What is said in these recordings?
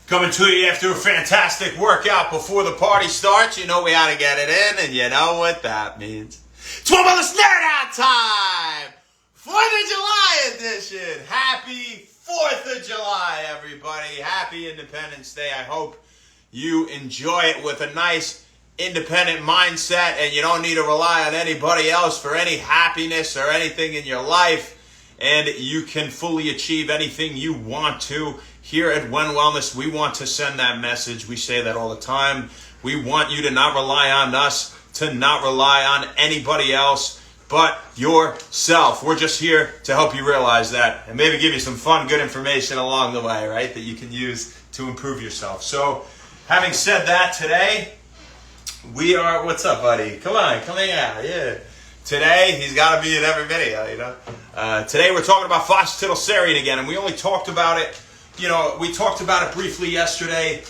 Coming to you after a fantastic workout before the party starts. You know we ought to get it in, and you know what that means. It's One Wellness Nerd Out time! 4th of July edition! Happy 4th of July, everybody. Happy Independence Day. I hope you enjoy it with a nice independent mindset, and you don't need to rely on anybody else for any happiness or anything in your life, and you can fully achieve anything you want to. Here at One Wellness, we want to send that message. We say that all the time. We want you to not rely on us, to not rely on anybody else but yourself. We're just here to help you realize that and maybe give you some fun, good information along the way, right, that you can use to improve yourself. So, having said that, today, we are... What's up, buddy? Come on, come hang out. Yeah. Today, he's got to be in every video, you know. Today, we're talking about phosphatidylserine again, and we only talked about it. You know, we talked about it briefly yesterday.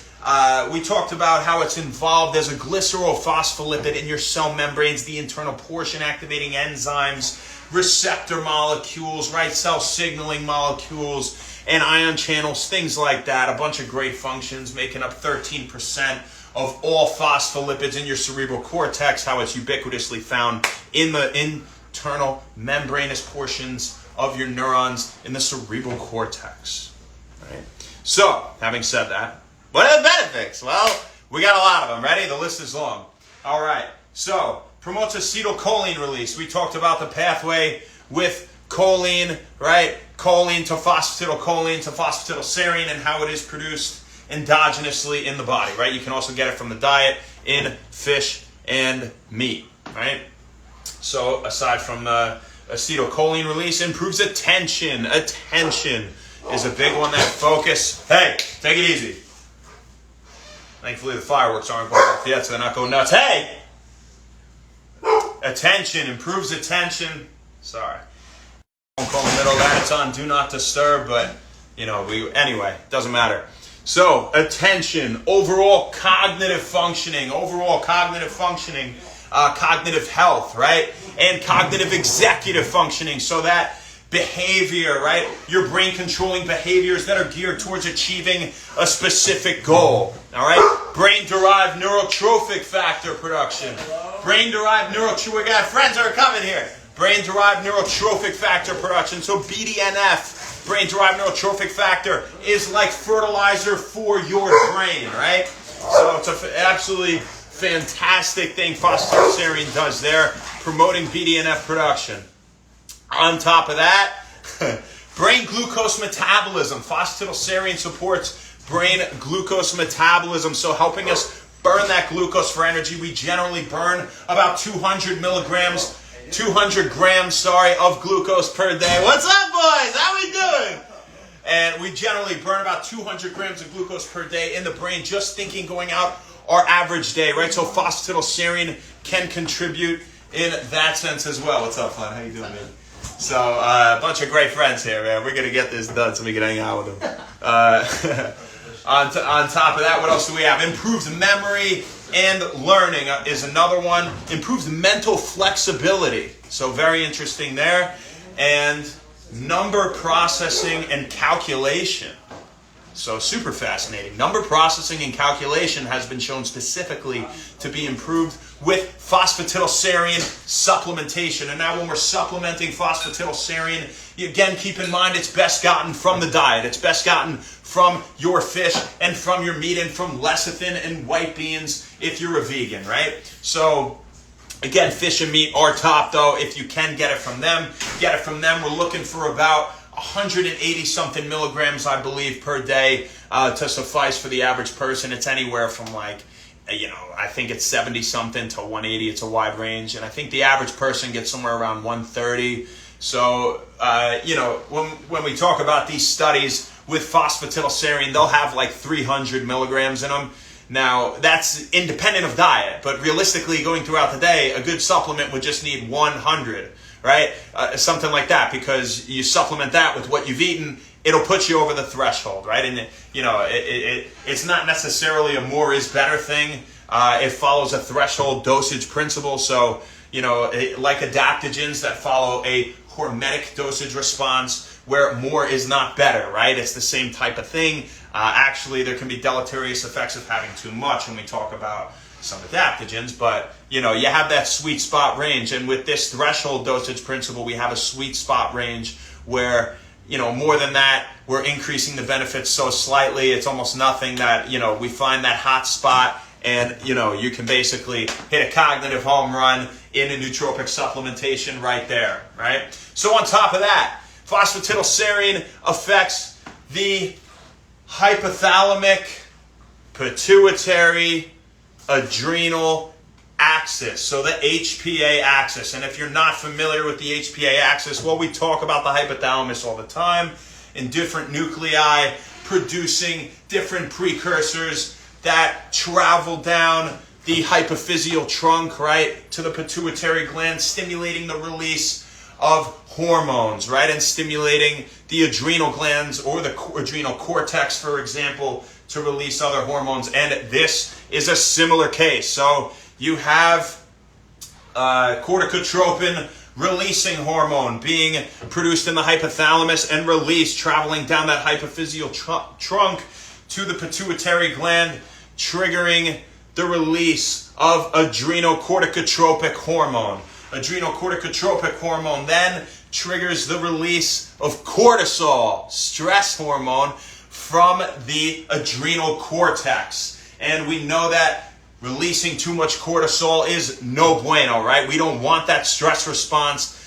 We talked about how it's involved. There's a glycerophospholipid in your cell membranes, the internal portion activating enzymes, receptor molecules, right, cell signaling molecules, and ion channels, things like that. A bunch of great functions making up 13% of all phospholipids in your cerebral cortex, how it's ubiquitously found in the internal membranous portions of your neurons in the cerebral cortex. Right. So, having said that, what are the benefits? Well, we got a lot of them. Ready? The list is long. All right. So, promotes acetylcholine release. We talked about the pathway with choline, right? Choline to phosphatidylcholine to phosphatidylserine and how it is produced endogenously in the body, right? You can also get it from the diet in fish and meat, right? So, aside from the acetylcholine release, improves attention. Attention is a big one. That focus. Hey, take it easy. Thankfully, the fireworks aren't going off yet, so they're not going nuts. Hey! Attention. Improves attention. Sorry. Don't call in the middle of that. It's on Do Not Disturb, but, you know, anyway, doesn't matter. So, attention. Overall cognitive functioning. Cognitive health, right? And cognitive executive functioning, so that behavior, right? Your brain controlling behaviors that are geared towards achieving a specific goal, all right? Brain-derived neurotrophic factor production. Brain-derived we got friends that are coming here. Brain-derived neurotrophic factor production. So BDNF, brain-derived neurotrophic factor, is like fertilizer for your brain, right? So it's an absolutely fantastic thing phosphatidylserine does there, promoting BDNF production. On top of that, brain glucose metabolism. Phosphatidylserine supports brain glucose metabolism, so helping us burn that glucose for energy. We generally burn about 200 grams of glucose per day. What's up, boys? How we doing? And we generally burn about 200 grams of glucose per day in the brain, just thinking going out our average day, right? So phosphatidylserine can contribute in that sense as well. What's up, Fun? How you doing, man? So, a bunch of great friends here, man. We're going to get this done so we can hang out with them. On top of that, what else do we have? Improves memory and learning is another one. Improves mental flexibility. So, very interesting there. And number processing and calculation. So, super fascinating. Number processing and calculation has been shown specifically to be improved with phosphatidylserine supplementation. And now when we're supplementing phosphatidylserine, again, keep in mind it's best gotten from the diet. It's best gotten from your fish and from your meat and from lecithin and white beans if you're a vegan, right? So, again, fish and meat are top, though. If you can get it from them, get it from them. We're looking for about 180-something milligrams, I believe, per day to suffice for the average person. It's anywhere from I think it's 70-something to 180. It's a wide range. And I think the average person gets somewhere around 130. So, when we talk about these studies with phosphatidylserine, they'll have like 300 milligrams in them. Now, that's independent of diet. But realistically, going throughout the day, a good supplement would just need 100, right? Something like that, because you supplement that with what you've eaten, it'll put you over the threshold, right? And, it's not necessarily a more is better thing. It follows a threshold dosage principle. So, like adaptogens that follow a hormetic dosage response, where more is not better, right? It's the same type of thing. Actually, there can be deleterious effects of having too much when we talk about some adaptogens, but you have that sweet spot range. And with this threshold dosage principle, we have a sweet spot range where more than that, we're increasing the benefits so slightly, it's almost nothing that, we find that hot spot and, you can basically hit a cognitive home run in a nootropic supplementation right there, right? So on top of that, phosphatidylserine affects the hypothalamic, pituitary, adrenal axis, so the HPA axis. And if you're not familiar with the HPA axis, well, we talk about the hypothalamus all the time in different nuclei producing different precursors that travel down the hypophyseal trunk, right, to the pituitary gland, stimulating the release of hormones, right, and stimulating the adrenal glands or the adrenal cortex, for example, to release other hormones. And this is a similar case. So you have corticotropin releasing hormone being produced in the hypothalamus and released, traveling down that hypophyseal trunk to the pituitary gland, triggering the release of adrenocorticotropic hormone. Adrenocorticotropic hormone then triggers the release of cortisol, stress hormone, from the adrenal cortex. And we know that releasing too much cortisol is no bueno, right? We don't want that stress response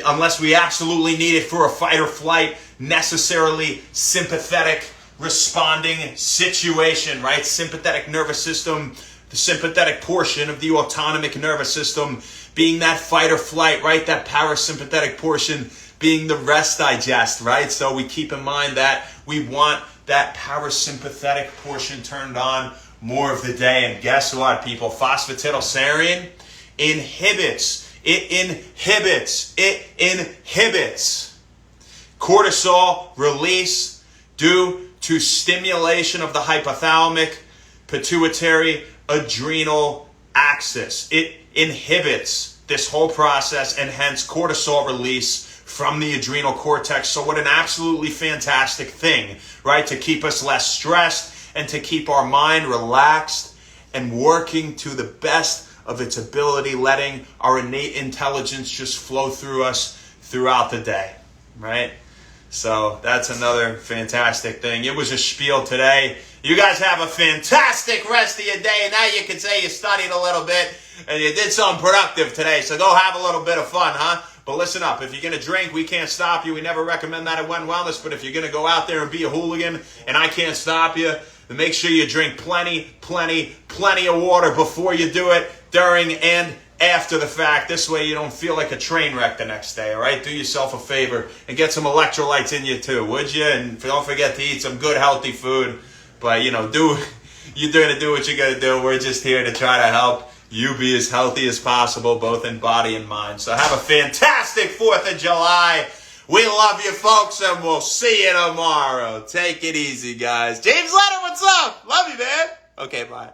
unless we absolutely need it for a fight or flight, necessarily sympathetic responding situation, right? Sympathetic nervous system, the sympathetic portion of the autonomic nervous system being that fight or flight, right? That parasympathetic portion being the rest digest, right? So we keep in mind that we want that parasympathetic portion turned on more of the day. And guess what, people? Phosphatidylserine inhibits cortisol release due to stimulation of the hypothalamic, pituitary, adrenal axis. It inhibits this whole process and hence cortisol release from the adrenal cortex. So what an absolutely fantastic thing, right? To keep us less stressed and to keep our mind relaxed and working to the best of its ability, letting our innate intelligence just flow through us throughout the day, right? So that's another fantastic thing. It was a spiel today. You guys have a fantastic rest of your day. Now you can say you studied a little bit and you did something productive today. So go have a little bit of fun, huh? But listen up, if you're going to drink, we can't stop you. We never recommend that at When Wellness. But if you're going to go out there and be a hooligan and I can't stop you, then make sure you drink plenty of water before you do it, during and after the fact. This way you don't feel like a train wreck the next day, all right? Do yourself a favor and get some electrolytes in you too, would you? And don't forget to eat some good, healthy food. But, you're going to do what you got to do. We're just here to try to help you be as healthy as possible, both in body and mind. So have a fantastic 4th of July. We love you, folks, and we'll see you tomorrow. Take it easy, guys. James Leonard, what's up? Love you, man. Okay, bye.